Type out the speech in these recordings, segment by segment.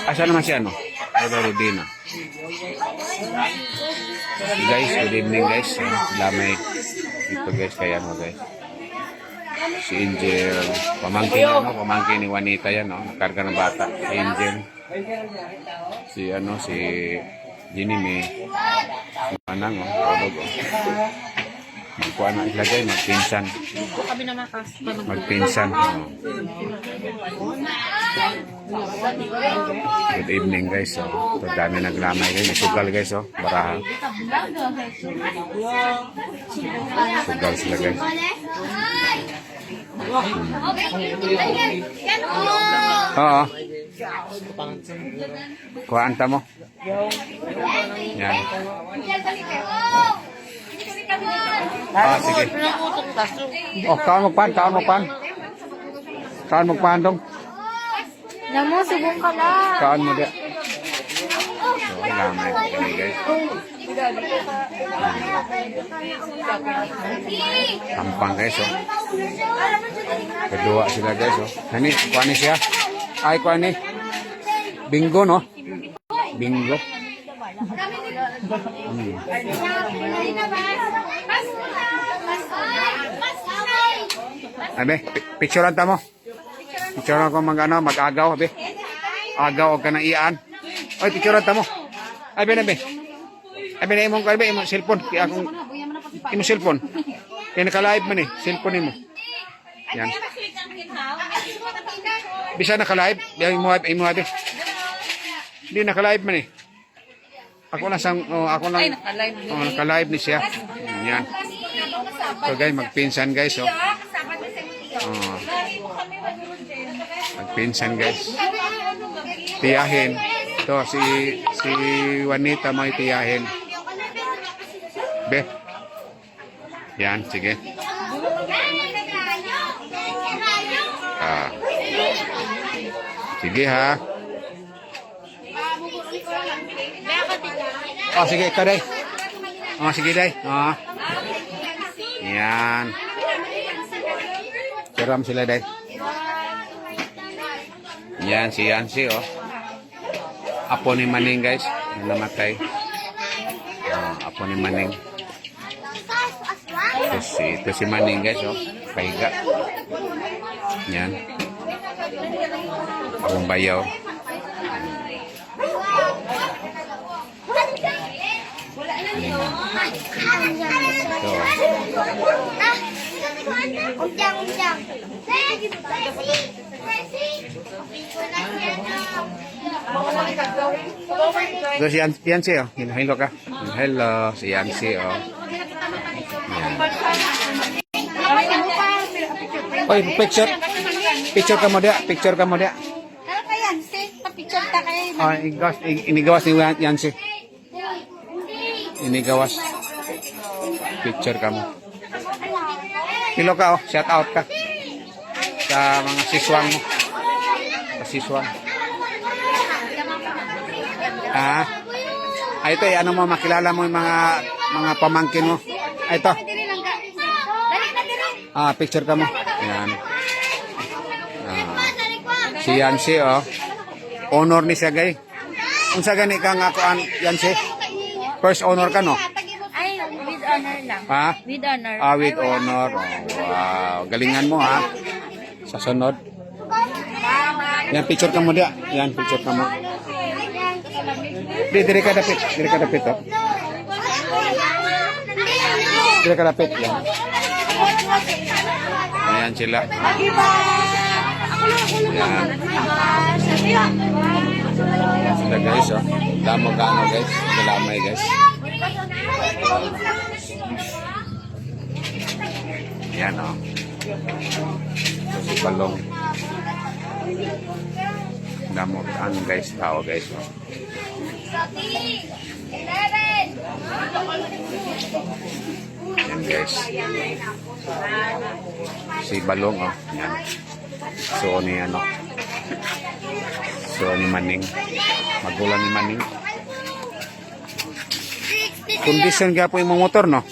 Asa naman siya, no? Rodina. Guys, good evening guys. Lamay dito guys, kaya ano guys. Si Angel, pamangkin ni Juanita yan, no? Nakarga ng bata. Si Angel. Si Ginny May. Si Manang, tulog, magkuha na ilagay, magpinsan. Magpinsan. Good evening guys. Ito dami naglamay guys. May sugal guys. Baraha. Sugal sila guys. Oo. Kuhaan mo. Yan. Sige. Kaan magpan dong. Namo, subong ka lang. Kaan mo dia. Lamay ini guys. Tampang guys. Kedua sila guys. Ini kuhaan ni siya. Ay kuhaan ni. Bingo no. Bingo. Abe, picturean ta mo. Picturean ko mag-agaw, abe. Agaw o ka na iyaan. Oy, picturean ta mo. Abe na, be. Abe na imong cellphone. Kaya akong imong cellphone. Kaya naka-live man eh. Cellphone mo. Yan. Bisa naka-live. Imo abe. Hindi naka-live man eh. Ako lang naka-live ni siya. Yan. So guys, magpinsan guys, magpinsan guys. Tiyahin. Ito si Juanita may tiyahin. Be. Yan, sige. Sige ha. Sige, ikaw day. Sige day. Yan. Ceram sila day. Yan, si Yancy, Apo ni Maning, guys. Namatay. Apo ni Maning. Ito si Maning, guys, Pahiga. Yan. Akong bayaw. Ito. Ito si Yancy, Hello ka. Hello, si Yancy, Yan. Oy, picture ka mo dia. Ano ka Yancy? Pa-picture ta kayo. Inigawas ni Yancy. Inigawas. Picture ka mo. Hello ka, shout out ka. Sa mga siswang mo. Sa siswang. Ito ano mo, makilala mo yung mga pamangkin mo. Ito. Picture ka mo. Yan. Si Yancy, honor ni siya, gay. Unsa gani kang akuan, Yancy? First honor ka, no? Ay, with honor lang. With honor. With honor. Wow. Galingan mo, Sa sunod. Yan, picture ka mo dia. Yan, picture ka mo. Dire ka dapit. Dire ka dapit, Dire ka dapit, yan. Ayan sila. Yan. Sila guys, Damo gano guys. Galamay guys. Yan, Si Balong. Damo gano guys. Tao guys, Yan guys. Si Balong, Yan. So ni Maning. Magulang ni Maning. Kondisyon kaya po yung motor, no?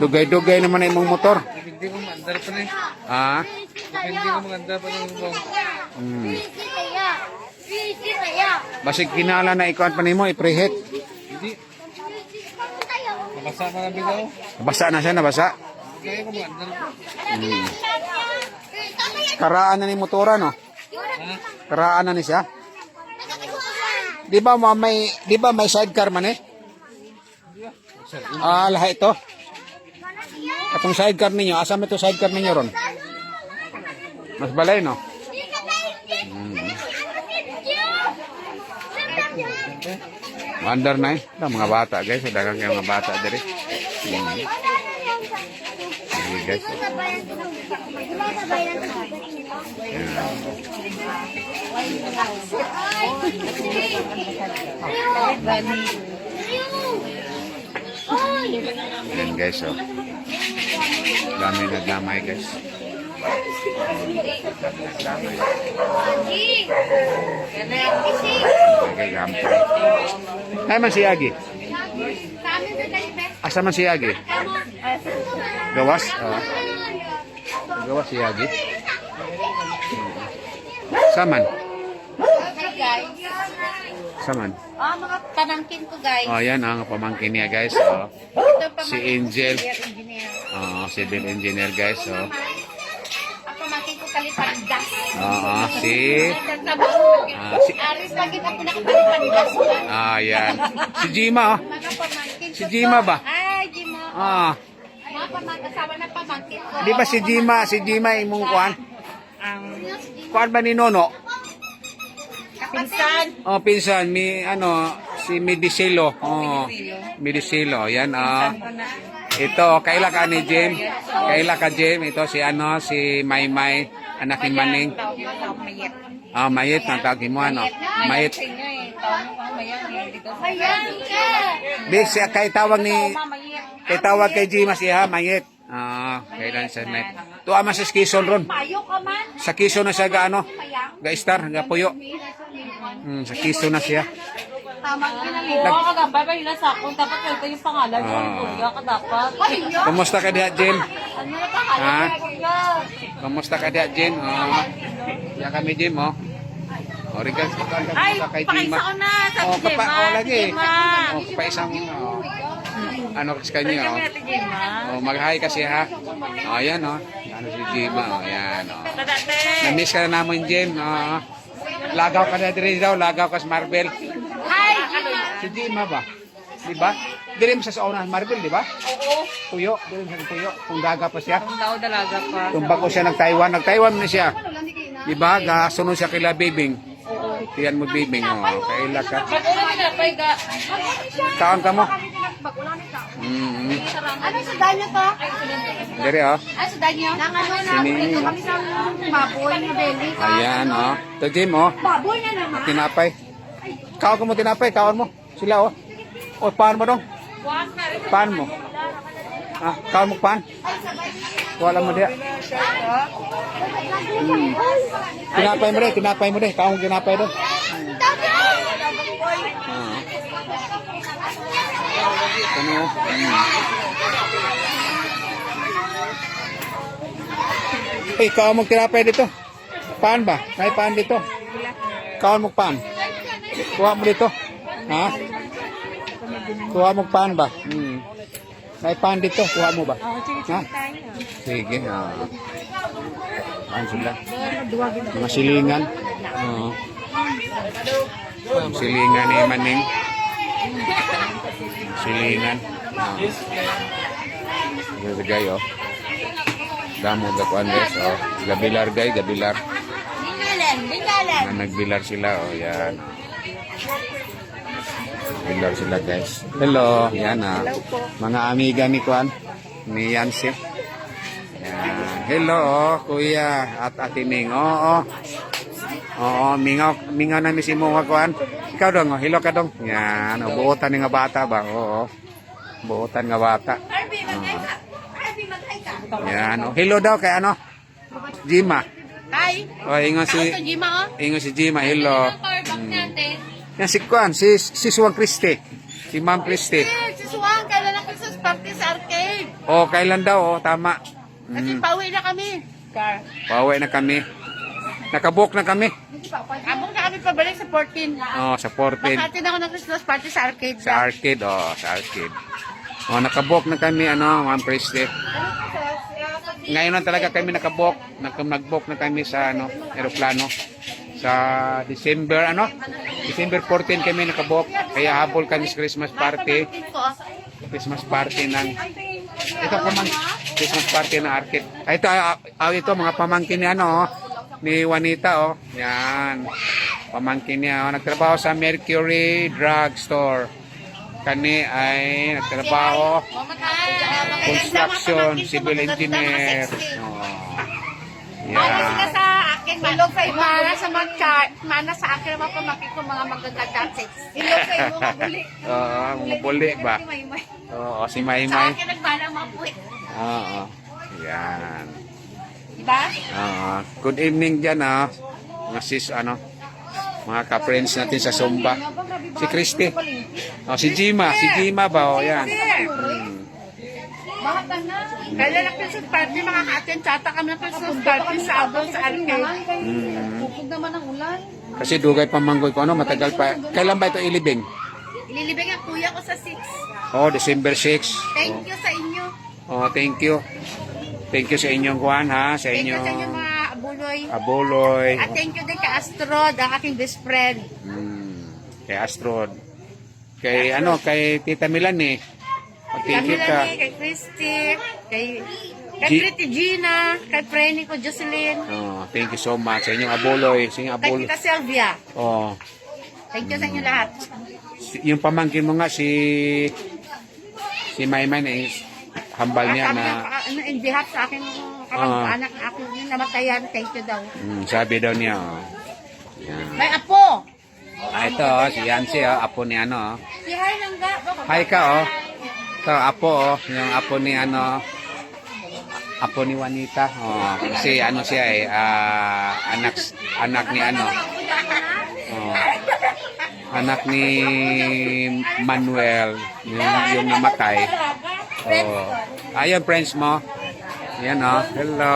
Dugay-dugay naman yung motor. Hindi ko maganda pa ng bang. Basig kinala na ikuan pa nimo i-preheat. Hindi. Nabasa mga bigaw. Nabasa na siya, nabasa. Kaya ko maganda. Karaan na ni motora no. Karaan na ni siya. Di ba may sidecar man eh? Ah, lahat ito. Atong sidecar ninyo, asa mo ito sidecar ninyo ron? Mas balay no. Wonder na eh. Ito, mga bata guys. Dagang kayo mga bata diri. Sige guys. Yan guys oh. Dami naglamay guys. Okay, gampang. Ay man si Agi. Asa man si Agi? Gawas? Gawas si Agi. Saman? Saman? Mga pamangkin ko, guys. Oh, yan ang pamangkin niya guys. Oh. Ito pamangkin Si Angel. ko, engineer. Civil engineer guys. Oh. Ang pamangkin ko kalipandas. Si Aris lagi na pinakapalipandas. yan. Si Jima oh. Mga pamangkin ko. Si Jima ba? Ay, Jima. Mga pamangkin, kasama na pamangkin ko. Di ba si Jima imong kuan? Kuan ba ni Nono? Kapinsan. Oh, pinsan, si Medicilo. Medicilo, yan Ito, kaila ka ni Jim. Kaila ka Jim, ito si si Maymay, anak ni Maning. Mayit ng tawag mo Mayit. Di siya kay tawag kay Jim siya Mayit. Kailan siya Mayit. Tuwa man sa Quezon ron. Sa Quezon na siya ga-star, ga-puyo. Sa Quezon na siya. Oo, kagambay ba yun sa akong dapat ito yung pangalan mo. Kuya ka dapat. Kumusta ka diha, Jen? Ano na pangalan mo, kuya? Kumusta ka diha, Jen? Yan kami, Jim, oh. Regards ka kay Jima. Pakiisa ko na sa Jema. Lagi. Paisang sa kanya, mag-hi kasi ha. Yan, si Jima, yan, Na-miss ka na namin, Jim, Lagaw ka na diri daw, lagaw ka sa Marvel. Hi! Si Jima ba? Di ba? Diri mo sa una Marvel, di ba? Oo. Puyo, diri mo sa Puyo. Kung daga pa siya. Ang daw dalaga pa. Tumbak ko siya Nag-Taiwan na siya. Di ba? Gasunod siya kila Bibing. Tiyan mo Bibing, kaila ka. Pag-una pinapay ka. Kaon ka mo? Ano sa danyo to? Diri, Ano sa danyo? Sini, Kami sa baboy na belly. Ayan, Ito, Jim, Baboy na naman. Tinapay. Kaon ka mo tinapay, kaon mo. Sila, paano mo dong? Paano mo? Kaon mo pan? Wala mo diya. Tinapay mo rin. Kaon mo tinapay doon. Kaon mo tinapay dito. Paan ba? May paan dito. Kaon mo paan. Kuha mo dito. Kuha mo paan ba? May paan dito. Kuha mo ba? Sige. Paan sila? Mga silingan. Silingan ni Maning. Silingan. Gagay, Damo gakuan guys, gabilar guys, gabilar. Nagbilar sila, yan. Bilar sila guys. Hello, yan mga amiga ni Kuan, ni Yancy. Yan. Hello, kuya at atining. Mingaw na mi si mo Kuan. Ikaw dong, hello ka dong. Yan, buotan nga bata ba? Buotan nga bata. Yan, hello daw kay Jima. Hi. Ingon si Jima, Ingon si Jima, hello. Yan si Kuan, si Suwang Christy. Si Ma'am Christy. Si Suwang, kailan na Christmas party sa arcade? Kailan daw, tama. Kasi pauwi na kami. Char. Pauwi na kami. Nakabook na kami. Abong na kami pabalik sa 14. Oh, sa 14. Bakit ako ng Christmas party sa arcade. Sa arcade, oh, sa arcade. Oh, nakabook na kami, ano, Ma'am Christy. Ngayon na talaga kami nakabook. Nag-book na kami sa, ano, aeroplano. Sa December, ano? December 14 kami nakabook. Kaya habol kami sa Christmas party. Christmas party ng... Ito Christmas party ng arcade. Ito, mga pamangkin ni, ano, oh, ni Juanita, oh. Yan. Pamangkin niya, oh. Nagtrabaho sa Mercury Drug Store. Kani ay nagtrabaho construction, civil engineer. Oh. Yan. Sa akin, ilog sa mana sa mga chart, mana sa akin naman pamangkin ko mga magagandang sex. Ilog sa imo mabuli. Oo, mga buli ba? Oo, si Maymay. Sa akin nagmana mga puwit. Oo. Yan. Diba? Oo. Good evening dyan, ah. Mga sis, ano, mga ka-friends natin sa Zumba. Si Christy. Oh, si Jima ba? Oh, yan. Kaya lang Christmas party, makaka-attend chata kami ng Christmas party sa abon sa arcade. Pupog naman ang ulan. Kasi dugay pa manggoy ko, ano, matagal pa. Kailan ba ito ilibing? Ililibing ang kuya ko sa 6. Oh, December 6. Thank you sa inyo. Oh, thank you. Thank you sa inyong kuhan, ha? Sa Thank you inyong sa inyo mga abuloy. abuloy. At thank you din kay Astrod, ang aking best friend. Kay Astrod. Kay, ano, kay Tita Milan, eh. Oh, thank Kay you ka. Melanie, kay Christy, kay G- Pretty Gina, kay Frenny ko, Jocelyn, Oh, thank you so much. Sa inyong abuloy. Sa inyong kay abuloy. Tita Sylvia. Oh. Thank you sa inyo lahat. Yung pamangkin mo nga, si Maymay na hambal niya Sabi na niya, in behalf sa aking kamag-anak na ako yung namatayan, thank you daw. sabi daw niya, oh. Yan. May apo! Ito, oh, si Yancy, oh, apo ni ano, oh. Si Hay Langga. Hi ka, oh. Ito, apo, oh. Yung apo ni ano, apo ni Juanita. Oh, kasi ano siya, eh, anak ni ano, oh, anak ni Manuel, yung namatay. Oh. Ayun, friends mo. Yan, oh. Hello.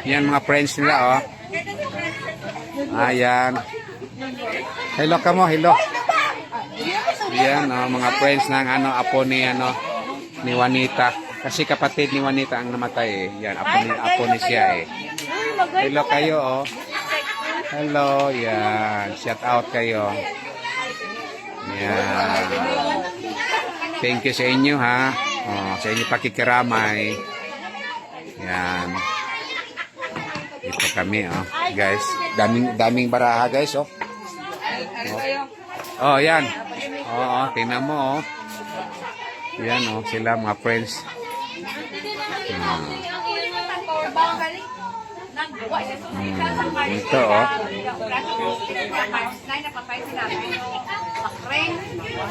Yan, mga friends nila, oh. Ayan. Hello ka mo, hello. Yan, oh, mga friends ng ano, apo ni Juanita. Kasi kapatid ni Juanita ang namatay, eh. Yan, apo ni siya, eh. Hello kayo, oh. Hello, yan. Shout out kayo. Yan. Thank you sa inyo, ha. Oh, sa inyo pakikiramay. Yan. Ito kami, oh. Guys, daming baraha, guys, oh. Oh, yan. Oh, tingnan mo, oh. Yan, oh, sila mga friends. Ito, oh.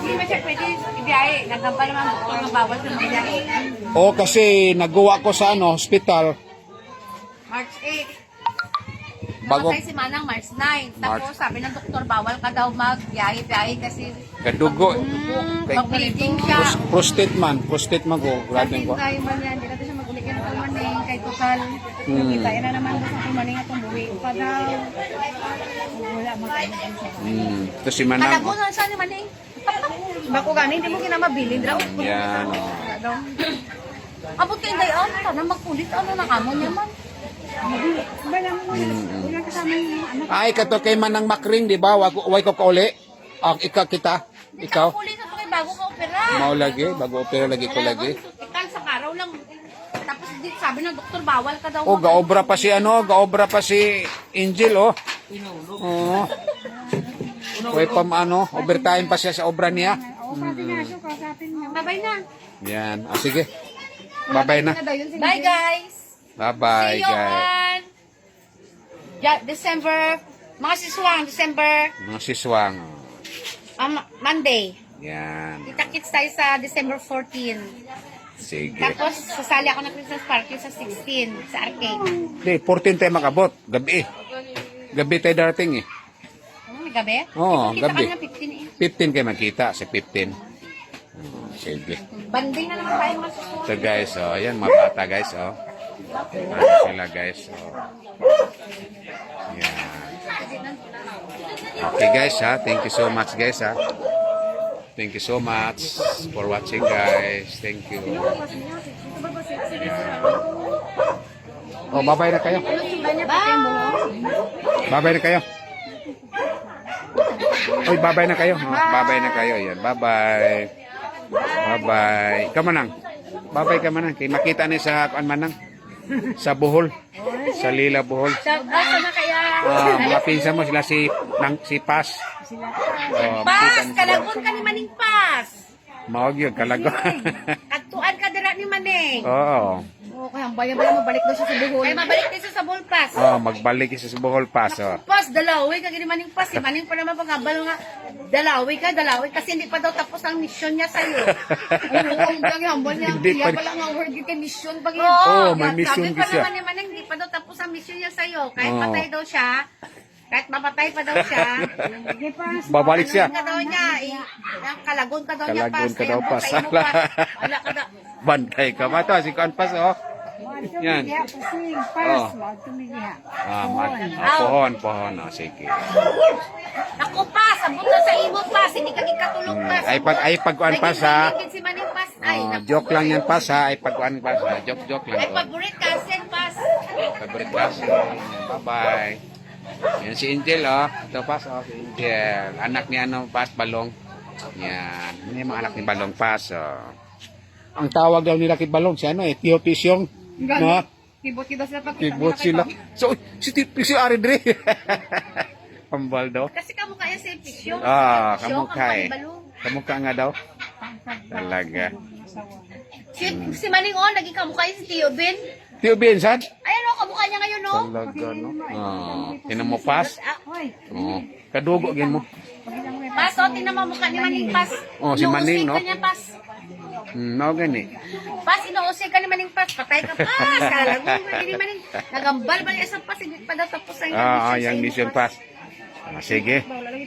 Hindi ba siya pwede ibiyahe? Nagamba naman ang bawal sa biyahe. Oh, kasi nagawa ko sa ano, hospital. March 8. Bago- Namatay si Manang March 9. Tapos sabi ng doktor, bawal ka daw magbiyahe-biyahe kasi Gadugo. mag-bleeding siya. Prostate man ko. Grabe ko. Tayo man yan, di natin siya mag-ulit yan ng maning, kay total. Kita na naman sa maning atong buwi pa daw. Wala makainan siya. Ito si Manang. Kalago na siya ni Maning. Bako gani, hindi mo kinamabilin raw. Yan, oh. Abot kayo dayon, tanang magpulit, ano na kamo niya man. Wala mo wala kasama yung anak. Ay, kato kay Manang Makring, di ba? Way ko kauli. Kita. Ikaw. Pulit na to kay bago ka opera. Mao lagi, bago opera lagi ko lagi. Ikan sa karaw lang. Tapos sabi ng doktor, bawal ka daw. Oh, gaobra pa si Angel, oh. Oo. Way pa overtime pa siya sa obra niya. O, pati na siya, kasapin niya. Bye-bye na. Yan. Sige. Bye-bye na. Bye guys. Bye-bye, See you guys. on December, mga siswang, December, Mga siswang. Monday. Yan. Kita-kits tayo sa December 14. Sige. Tapos, sasali ako ng Christmas party sa 16, sa arcade. Hindi, 14 tayo makabot. Gabi. Gabi tayo darating, eh. Gabi? Oo, Kita gabi. kami ng 15 eh. 15 kayo magkita, sa 15. Sige. Banding na naman tayo mga siswang. So guys, oh, ayan mga bata guys, oh. Ano sila guys. So, yan. Okay guys ha. Thank you so much guys ha. Thank you so much for watching guys. Thank you. Oh, babay na kayo. Babay na kayo. Oy, babay na kayo. Oh, babay na kayo. Yan, babay. Babay. Ikaw manang. Babay ka manang. Kaya makita ni sa kuan manang. Sa Bohol. Sa Lila Bohol. Asa na kaya? Mga pinsan mo sila si Pas. Oh, Pas, kalagon ka ni Maning Pas. Mawag yun, kalago. Agtuan ka dira ni Maning. Oo. Oo, kaya ang bayan-bayan mabalik daw siya sa Bohol. Ay mabalik din siya sa Bulpas. Oh, magbalik isa sa Bohol Pas. Oh. Pas, dalawi ka gini Maning Pas. Si Maning pa naman pagkabalo nga. Dalawi kasi hindi pa daw tapos ang mission niya sa'yo. Oo, ang dami hambal niya. Hindi Kaya pa- pala nga word kita mission pag Oo, may mission Sabi pa siya. naman ni Maning, hindi pa daw tapos ang mission niya sa'yo. Kahit Oo. patay daw siya, kahit mapatay pa daw siya, Babalik siya. ka daw niya, kalagon ka daw niya, Kalagon Pas. ka daw, Kaya Pas. sa imo, Pas. Wala ka daw. Bantay ka. Mato, si Kuan Pas, oh. Yan. Pasing, Oh. pas, magtumigiha. Pohon. Oh, sige. Ako, Pas, abot na sa imo, Pas. Hindi ka gikatulog, Pas. Ay pag Kuan Pas, ha. Nagiging si Maning Pas. Ay, Oh, naku. joke lang yan, Pas, ha. Ay pag Kuan Pas, ha. Joke lang. Ay, Oh. favorite ka, Sen, Pas. Favorite class. Bye-bye. Yan si Angel, oh. Ito, Pas, oh. Si Angel. Anak ni ano, Pas, Balong. Yan. Yan yung mga anak ni Balong, Pas, oh. Ang tawag daw nila kay Balong, si ano, Tio Pisyong. No? Kibot kita sila pag Kibot sila. So, si Tio Pisyong, Aridre. Pambal daw. Kasi kamukha yan sa Pisyo. Ah, Pisyo, kamukha eh. Balong. Kamukha nga daw. Talaga. Si Maning O, naging kamukha yan si Tio Ben. Tio Vincent? Ayan o, kamukha niya ngayon o. Talaga, no? Oh, tinan mo, Pas. Hoy, Oh, kadugo, gin mo. Pas, o, tinan mo mukha ni Maning Pas. Oh, si Maning, no? Inuusig ka niya, Pas. No, gani. Pas, inuusig ka ni Maning Pas. Patay ka, Pas. Kalago ka ni Maning. Nagambal ba yung isang Pas? Hindi pa daw tapos ang Yung mission pass. Ah, sige.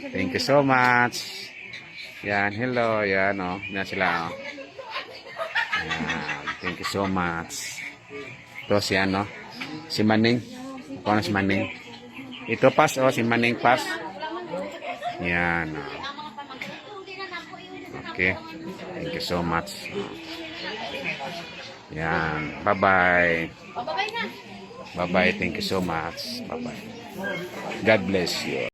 Thank you so much. Yan, hello. Yan, oh. Yan sila, oh. Yan. Thank you so much. Ito si ano, si Maning. Ako na si Maning. Ito Pas, oh, si Maning Pas. Yan, oh. Okay. Thank you so much. Yan. Bye-bye. Bababay na. Bye-bye. Thank you so much. Bye-bye. God bless you.